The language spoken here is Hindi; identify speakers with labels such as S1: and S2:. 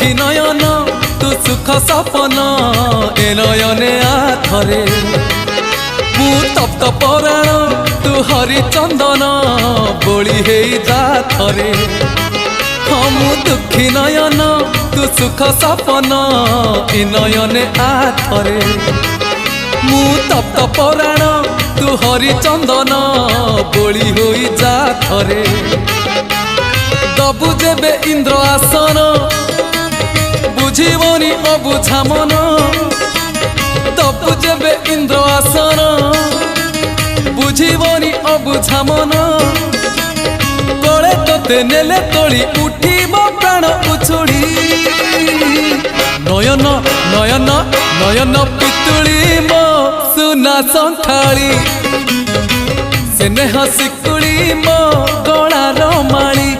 S1: दुखी नयन तू सुख सपन ए नयने आथरे मु तप्त पराण तू हरिचंदन बोली हे जा थरे हाँ मु दुखी नयन तू सुख सपन ए नयने आथरे मु तप्त पराण तू हरिचंदन बोली हो जा थरे दबु जेबे इंद्र आसन बुझीबनी अबुझा मन दबु जेबे इंद्र आसन बुझीबनी अबुझा मन कले तोते नेले तोली उठीब प्राण उछुड़ी नयन नयन नयन पितुली मो सुना संथाली स्नेह शिकुड़ी मो गलार माली